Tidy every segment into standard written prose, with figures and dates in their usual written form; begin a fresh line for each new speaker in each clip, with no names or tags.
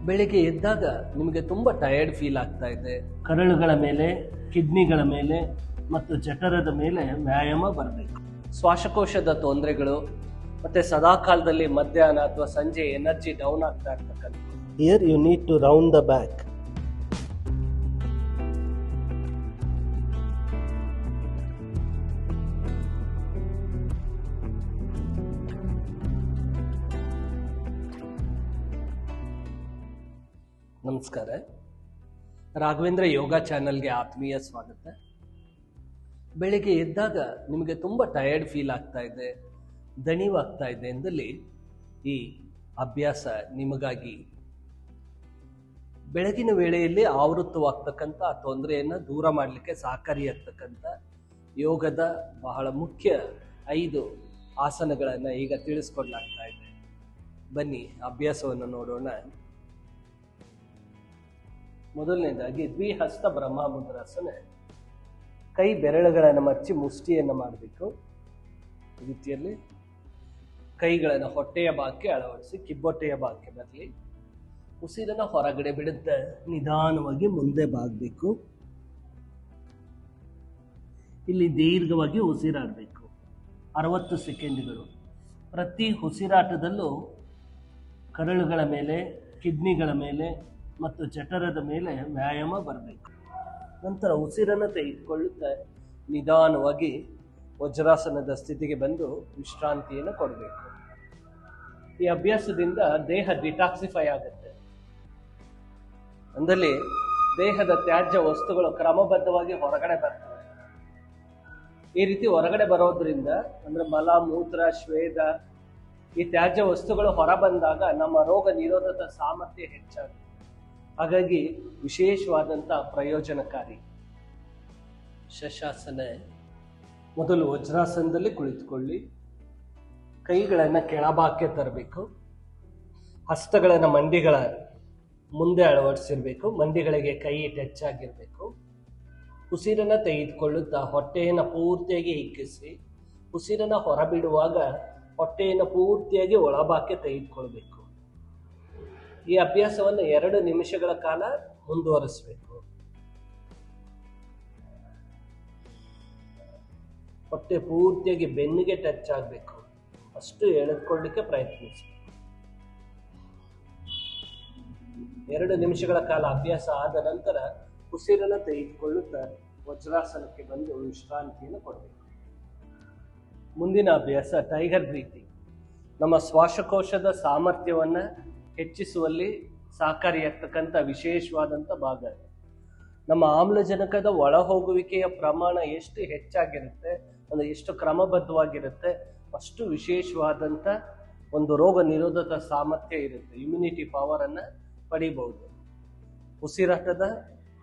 ಬೆಳಿಗ್ಗೆ ಎದ್ದಾಗ ನಿಮಗೆ ತುಂಬ ಟಯರ್ಡ್ ಫೀಲ್ ಆಗ್ತಾ ಇದೆ. ಕರಳುಗಳ ಮೇಲೆ, ಕಿಡ್ನಿಗಳ ಮೇಲೆ ಮತ್ತು ಜಠರದ ಮೇಲೆ ವ್ಯಾಯಾಮ ಬರಬೇಕು. ಶ್ವಾಸಕೋಶದ ತೊಂದರೆಗಳು ಮತ್ತು ಸದಾಕಾಲದಲ್ಲಿ ಮಧ್ಯಾಹ್ನ ಅಥವಾ ಸಂಜೆ ಎನರ್ಜಿ ಡೌನ್ ಆಗ್ತಾ ಇರ್ತಕ್ಕಂಥ.
Here you need to round the back.
ನಮಸ್ಕಾರ, ರಾಘವೇಂದ್ರ ಯೋಗ ಚಾನಲ್ಗೆ ಆತ್ಮೀಯ ಸ್ವಾಗತ. ಬೆಳಿಗ್ಗೆ ಎದ್ದಾಗ ನಿಮಗೆ ತುಂಬ ಟಯರ್ಡ್ ಫೀಲ್ ಆಗ್ತಾ ಇದೆ, ದಣಿವಾಗ್ತಾ ಇದೆ ಎಂದಲ್ಲಿ ಈ ಅಭ್ಯಾಸ ನಿಮಗಾಗಿ. ಬೆಳಗಿನ ವೇಳೆಯಲ್ಲಿ ಆವೃತ್ತವಾಗ್ತಕ್ಕಂಥ ಆ ತೊಂದರೆಯನ್ನು ದೂರ ಮಾಡಲಿಕ್ಕೆ ಸಹಕಾರಿಯಾಗ್ತಕ್ಕಂಥ ಯೋಗದ ಬಹಳ ಮುಖ್ಯ 5 ಆಸನಗಳನ್ನು ಈಗ ತಿಳಿಸ್ಕೊಡ್ಲಾಗ್ತಾ ಇದೆ. ಬನ್ನಿ ಅಭ್ಯಾಸವನ್ನು ನೋಡೋಣ. ಮೊದಲನೇದಾಗಿ ದ್ವಿಹಸ್ತ ಬ್ರಹ್ಮ ಮುದ್ರಾಸನ. ಕೈ ಬೆರಳುಗಳನ್ನು ಮಚ್ಚಿ ಮುಷ್ಟಿಯನ್ನು ಮಾಡಬೇಕು. ಈ ರೀತಿಯಲ್ಲಿ ಕೈಗಳನ್ನು ಹೊಟ್ಟೆಯ ಭಾಗಕ್ಕೆ ಅಳವಡಿಸಿ ಕಿಬ್ಬೊಟ್ಟೆಯ ಭಾಗಕ್ಕೆ ಬರಲಿ. ಉಸಿರನ್ನು ಹೊರಗಡೆ ಬಿಡುತ್ತಾ ನಿಧಾನವಾಗಿ ಮುಂದೆ ಬಾಗಬೇಕು. ಇಲ್ಲಿ ದೀರ್ಘವಾಗಿ ಉಸಿರಾಡಬೇಕು. 60 ಸೆಕೆಂಡ್ಗಳು. ಪ್ರತಿ ಉಸಿರಾಟದಲ್ಲೂ ಕರಳುಗಳ ಮೇಲೆ, ಕಿಡ್ನಿಗಳ ಮೇಲೆ ಮತ್ತು ಜಠರದ ಮೇಲೆ ವ್ಯಾಯಾಮ ಬರಬೇಕು. ನಂತರ ಉಸಿರನ್ನು ತೆಗೆದುಕೊಳ್ಳುತ್ತಾ ನಿಧಾನವಾಗಿ ವಜ್ರಾಸನದ ಸ್ಥಿತಿಗೆ ಬಂದು ವಿಶ್ರಾಂತಿಯನ್ನು ಕೊಡಬೇಕು. ಈ ಅಭ್ಯಾಸದಿಂದ ದೇಹ ಡಿಟಾಕ್ಸಿಫೈ ಆಗುತ್ತೆ. ಅಂದಲ್ಲಿ ದೇಹದ ತ್ಯಾಜ್ಯ ವಸ್ತುಗಳು ಕ್ರಮಬದ್ಧವಾಗಿ ಹೊರಗಡೆ ಬರ್ತವೆ. ಈ ರೀತಿ ಹೊರಗಡೆ ಬರೋದ್ರಿಂದ ಅಂದ್ರೆ ಮಲ, ಮೂತ್ರ, ಶ್ವೇದ ಈ ತ್ಯಾಜ್ಯ ವಸ್ತುಗಳು ಹೊರ ಬಂದಾಗ ನಮ್ಮ ರೋಗ ನಿರೋಧಕ ಸಾಮರ್ಥ್ಯ ಹೆಚ್ಚಾಗುತ್ತೆ. ಹಾಗಾಗಿ ವಿಶೇಷವಾದಂಥ ಪ್ರಯೋಜನಕಾರಿ. ಶಶಾಸನ. ಮೊದಲು ವಜ್ರಾಸನದಲ್ಲಿ ಕುಳಿತುಕೊಳ್ಳಿ. ಕೈಗಳನ್ನು ಕೆಳಭಾಗಕ್ಕೆ ತರಬೇಕು. ಹಸ್ತಗಳನ್ನು ಮಂಡಿಗಳ ಮುಂದೆ ಅಳವಡಿಸಿರ್ಬೇಕು. ಮಂಡಿಗಳಿಗೆ ಕೈ ಟಚ್ ಆಗಿರಬೇಕು. ಉಸಿರನ್ನು ತೆಗೆದುಕೊಳ್ಳುತ್ತಾ ಹೊಟ್ಟೆಯನ್ನು ಪೂರ್ತಿಯಾಗಿ ಹಿಗ್ಗಿಸಿ ಉಸಿರನ್ನು ಹೊರಬಿಡುವಾಗ ಹೊಟ್ಟೆಯನ್ನು ಪೂರ್ತಿಯಾಗಿ ಒಳಭಾಗಕ್ಕೆ ತೆಗೆದುಕೊಳ್ಬೇಕು. ಈ ಅಭ್ಯಾಸವನ್ನು 2 ನಿಮಿಷಗಳ ಕಾಲ ಮುಂದುವರಿಸಬೇಕು. ಹೊಟ್ಟೆ ಪೂರ್ತಿಯಾಗಿ ಬೆನ್ನಿಗೆ ಟಚ್ ಆಗಬೇಕು. ಅಷ್ಟು ಎಳೆದುಕೊಳ್ಳಲಿಕ್ಕೆ ಪ್ರಯತ್ನಿಸಬೇಕು. 2 ನಿಮಿಷಗಳ ಕಾಲ ಅಭ್ಯಾಸ ಆದ ನಂತರ ಉಸಿರನ್ನು ತೆಗೆದುಕೊಳ್ಳುತ್ತಾ ವಜ್ರಾಸನಕ್ಕೆ ಬಂದು ವಿಶ್ರಾಂತಿಯನ್ನು ಕೊಡಬೇಕು. ಮುಂದಿನ ಅಭ್ಯಾಸ ಟೈಗರ್ ಬ್ರೀತಿಂಗ್. ನಮ್ಮ ಶ್ವಾಸಕೋಶದ ಸಾಮರ್ಥ್ಯವನ್ನು ಹೆಚ್ಚಿಸುವಲ್ಲಿ ಸಹಕಾರಿಯಾಗ್ತಕ್ಕಂಥ ವಿಶೇಷವಾದಂಥ ಭಾಗ. ನಮ್ಮ ಆಮ್ಲಜನಕದ ಒಳ ಹೋಗುವಿಕೆಯ ಪ್ರಮಾಣ ಎಷ್ಟು ಹೆಚ್ಚಾಗಿರುತ್ತೆ, ಅಂದರೆ ಎಷ್ಟು ಕ್ರಮಬದ್ಧವಾಗಿರುತ್ತೆ, ಅಷ್ಟು ವಿಶೇಷವಾದಂಥ ಒಂದು ರೋಗ ನಿರೋಧಕ ಸಾಮರ್ಥ್ಯ ಇರುತ್ತೆ. ಇಮ್ಯುನಿಟಿ ಪವರನ್ನು ಪಡಿಬಹುದು. ಉಸಿರಾಟದ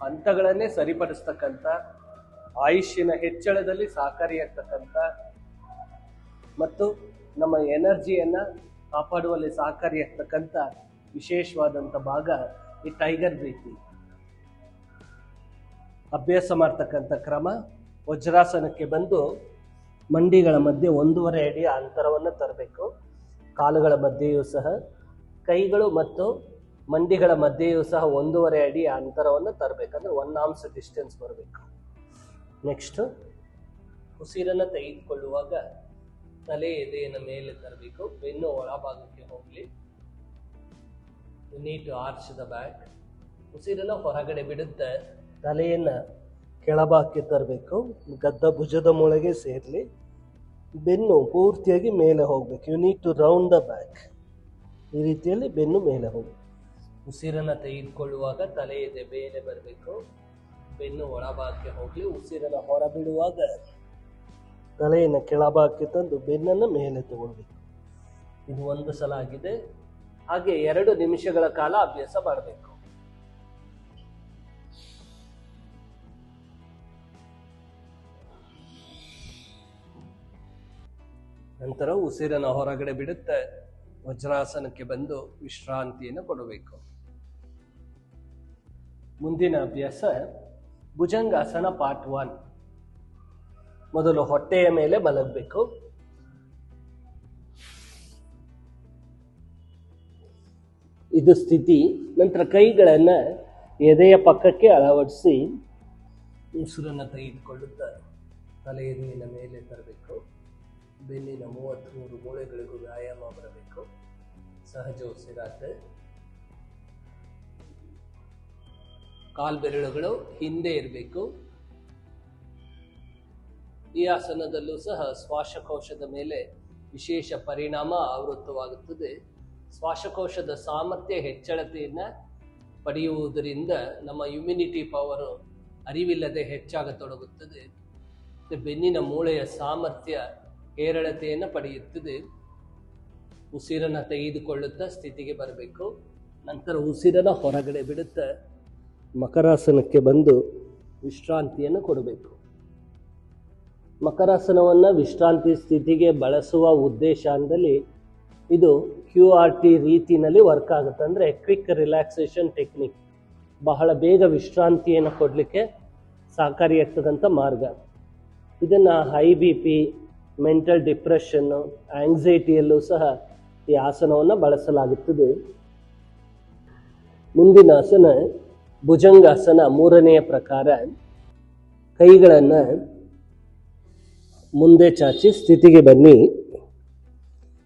ಹಂತಗಳನ್ನೇ ಸರಿಪಡಿಸ್ತಕ್ಕಂಥ, ಆಯುಷ್ಯನ ಹೆಚ್ಚಳದಲ್ಲಿ ಸಹಕಾರಿಯಾಗ್ತಕ್ಕಂಥ ಮತ್ತು ನಮ್ಮ ಎನರ್ಜಿಯನ್ನು ಕಾಪಾಡುವಲ್ಲಿ ಸಹಕಾರಿಯಾಗ್ತಕ್ಕಂಥ ವಿಶೇಷವಾದಂಥ ಭಾಗ ಈ ಟೈಗರ್ ಬ್ರೀತಿಂಗ್. ಅಭ್ಯಾಸ ಮಾಡ್ತಕ್ಕಂಥ ಕ್ರಮ: ವಜ್ರಾಸನಕ್ಕೆ ಬಂದು ಮಂಡಿಗಳ ಮಧ್ಯೆ 1.5 ಅಡಿ ಅಂತರವನ್ನು ತರಬೇಕು. ಕಾಲುಗಳ ಮಧ್ಯೆಯೂ ಸಹ, ಕೈಗಳು ಮತ್ತು ಮಂಡಿಗಳ ಮಧ್ಯೆಯೂ ಸಹ 1.5 ಅಡಿ ಅಂತರವನ್ನು ತರಬೇಕಂದ್ರೆ 1 ಆರ್ಮ್ಸ್ ಡಿಸ್ಟೆನ್ಸ್ ಬರಬೇಕು. ನೆಕ್ಸ್ಟ್, ಉಸಿರನ್ನು ತೆಗೆದುಕೊಳ್ಳುವಾಗ ತಲೆ ಎದೆಯನ್ನು ಮೇಲೆ ತರಬೇಕು. ಬೆನ್ನು ಒಳಭಾಗಕ್ಕೆ ಹೋಗಲಿ. You need to arch the back. ಉಸಿರನ್ನು ಹೊರಗಡೆ ಬಿಡುತ್ತಾ ತಲೆಯನ್ನು ಕೆಳಭಾಗಕ್ಕೆ ತರಬೇಕು. ಗದ್ದ ಭುಜದ ಮೊಳಗೆ ಸೇರಲಿ. ಬೆನ್ನು ಪೂರ್ತಿಯಾಗಿ ಮೇಲೆ ಹೋಗಬೇಕು. You need to round the back. ಈ ರೀತಿಯಲ್ಲಿ ಬೆನ್ನು ಮೇಲೆ ಹೋಗಬೇಕು. ಉಸಿರನ್ನು ತೆಗೆದುಕೊಳ್ಳುವಾಗ ತಲೆ ಎದೆ ಮೇಲೆ ಬರಬೇಕು. ಬೆನ್ನು ಒಳಭಾಗಕ್ಕೆ ಹೋಗಲಿ. ಉಸಿರನ್ನು ಹೊರಬಿಡುವಾಗ ತಲೆಯನ್ನು ಕೆಳಭಾಗಕ್ಕೆ ತಂದು ಬೆನ್ನನ್ನು ಮೇಲೆ ತಗೊಳ್ಬೇಕು. ಇದು 1 ಸಲ ಆಗಿದೆ. ಹಾಗೆ 2 ನಿಮಿಷಗಳ ಕಾಲ ಅಭ್ಯಾಸ ಮಾಡಬೇಕು. ನಂತರ ಉಸಿರನ್ನು ಹೊರಗಡೆ ಬಿಡುತ್ತಾ ವಜ್ರಾಸನಕ್ಕೆ ಬಂದು ವಿಶ್ರಾಂತಿಯನ್ನು ಕೊಡಬೇಕು. ಮುಂದಿನ ಅಭ್ಯಾಸ ಭುಜಂಗಾಸನ ಪಾರ್ಟ್ 1. ಮೊದಲು ಹೊಟ್ಟೆಯ ಮೇಲೆ ಮಲಗಬೇಕು. ಇದು ಸ್ಥಿತಿ. ನಂತರ ಕೈಗಳನ್ನು ಎದೆಯ ಪಕ್ಕಕ್ಕೆ ಅಳವಡಿಸಿ ಉಸಿರನ್ನು ತೆಗೆದುಕೊಳ್ಳುತ್ತಾ ತಲೆಯೆದೆಯ ಮೇಲೆ ತರಬೇಕು. ಬೆನ್ನಿನ 33 ಮೂಳೆಗಳಿಗೂ ವ್ಯಾಯಾಮ ಬರಬೇಕು. ಸಹಜ ಉಸಿರಾಟ. ಕಾಲ್ಬೆರಳುಗಳು ಹಿಂದೆ ಇರಬೇಕು. ಈ ಆಸನದಲ್ಲೂ ಸಹ ಶ್ವಾಸಕೋಶದ ಮೇಲೆ ವಿಶೇಷ ಪರಿಣಾಮ ಆವೃತ್ತವಾಗುತ್ತದೆ. ಶ್ವಾಸಕೋಶದ ಸಾಮರ್ಥ್ಯ ಹೆಚ್ಚಳತೆಯನ್ನು ಪಡೆಯುವುದರಿಂದ ನಮ್ಮ ಇಮ್ಯುನಿಟಿ ಪವರು ಅರಿವಿಲ್ಲದೆ ಹೆಚ್ಚಾಗತೊಡಗುತ್ತದೆ. ಬೆನ್ನಿನ ಮೂಳೆಯ ಸಾಮರ್ಥ್ಯ ಹೇರಳತೆಯನ್ನು ಪಡೆಯುತ್ತದೆ. ಉಸಿರನ್ನು ತೆಗೆದುಕೊಳ್ಳುತ್ತಾ ಸ್ಥಿತಿಗೆ ಬರಬೇಕು. ನಂತರ ಉಸಿರನ್ನು ಹೊರಗಡೆ ಬಿಡುತ್ತಾ ಮಕರಾಸನಕ್ಕೆ ಬಂದು ವಿಶ್ರಾಂತಿಯನ್ನು ಕೊಡಬೇಕು. ಮಕರಾಸನವನ್ನು ವಿಶ್ರಾಂತಿ ಸ್ಥಿತಿಗೆ ಬಳಸುವ ಉದ್ದೇಶ ಅಂದಲ್ಲಿ ಇದು QRT ರೀತಿಯಲ್ಲಿ ವರ್ಕ್ ಆಗುತ್ತೆ. ಅಂದರೆ ಕ್ವಿಕ್ ರಿಲ್ಯಾಕ್ಸೇಷನ್ ಟೆಕ್ನಿಕ್. ಬಹಳ ಬೇಗ ವಿಶ್ರಾಂತಿಯನ್ನು ಕೊಡಲಿಕ್ಕೆ ಸಹಕಾರಿಯಾಗ್ತಕ್ಕಂಥ ಮಾರ್ಗ. ಇದನ್ನು ಹೈ BP, ಮೆಂಟಲ್ ಡಿಪ್ರೆಷನ್ನು, ಆಂಗ್ಸೈಟಿಯಲ್ಲೂ ಸಹ ಈ ಆಸನವನ್ನು ಬಳಸಲಾಗುತ್ತದೆ. ಮುಂದಿನ ಆಸನ ಭುಜಂಗಾಸನ. 3ನೆಯ ಪ್ರಕಾರ ಕೈಗಳನ್ನು ಮುಂದೆ ಚಾಚಿ ಸ್ಥಿತಿಗೆ ಬನ್ನಿ.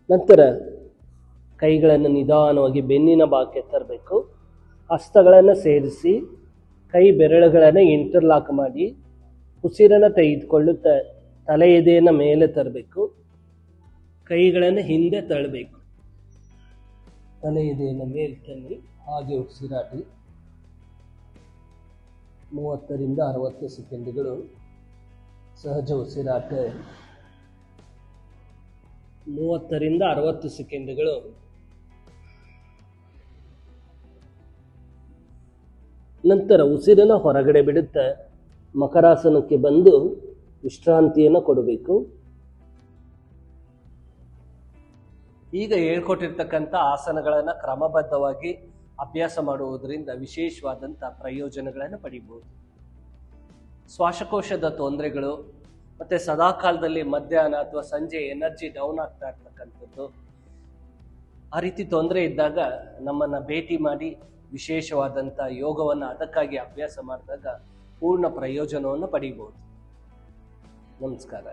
ನಂತರ ಕೈಗಳನ್ನು ನಿಧಾನವಾಗಿ ಬೆನ್ನಿನ ಭಾಗಕ್ಕೆ ತರಬೇಕು. ಹಸ್ತಗಳನ್ನು ಸೇರಿಸಿ ಕೈ ಬೆರಳುಗಳನ್ನು ಇಂಟರ್ಲಾಕ್ ಮಾಡಿ ಉಸಿರನ್ನು ತೆಗೆದುಕೊಳ್ಳುತ್ತಾ ತಲೆ ಎದೆಯನ್ನು ಮೇಲೆ ತರಬೇಕು. ಕೈಗಳನ್ನು ಹಿಂದೆ ತಳ್ಳಬೇಕು. ತಲೆ ಎದೆಯನ್ನು ಮೇಲೆ ತನ್ನಿ. ಹಾಗೆ ಉಸಿರಾಡಿ 30 ರಿಂದ 60 ಸೆಕೆಂಡುಗಳು ಸಹಜ ಉಸಿರಾಟ. 30 ರಿಂದ 60 ಸೆಕೆಂಡುಗಳು. ನಂತರ ಉಸಿರನ್ನು ಹೊರಗಡೆ ಬಿಡುತ್ತಾ ಮಕರಾಸನಕ್ಕೆ ಬಂದು ವಿಶ್ರಾಂತಿಯನ್ನು ಕೊಡಬೇಕು. ಈಗ ಹೇಳ್ಕೊಟ್ಟಿರ್ತಕ್ಕಂಥ ಆಸನಗಳನ್ನು ಕ್ರಮಬದ್ಧವಾಗಿ ಅಭ್ಯಾಸ ಮಾಡುವುದರಿಂದ ವಿಶೇಷವಾದಂಥ ಪ್ರಯೋಜನಗಳನ್ನು ಪಡಿಬೋದು. ಶ್ವಾಸಕೋಶದ ತೊಂದರೆಗಳು ಮತ್ತು ಸದಾಕಾಲದಲ್ಲಿ ಮಧ್ಯಾಹ್ನ ಅಥವಾ ಸಂಜೆ ಎನರ್ಜಿ ಡೌನ್ ಆಗ್ತಾ ಇರ್ತಕ್ಕಂಥದ್ದು, ಆ ರೀತಿ ತೊಂದರೆ ಇದ್ದಾಗ ನಮ್ಮನ್ನು ಭೇಟಿ ಮಾಡಿ ವಿಶೇಷವಾದಂಥ ಯೋಗವನ್ನು ಅದಕ್ಕಾಗಿ ಅಭ್ಯಾಸ ಮಾಡಿದಾಗ ಪೂರ್ಣ ಪ್ರಯೋಜನವನ್ನು ಪಡಿಬೋದು. ನಮಸ್ಕಾರ.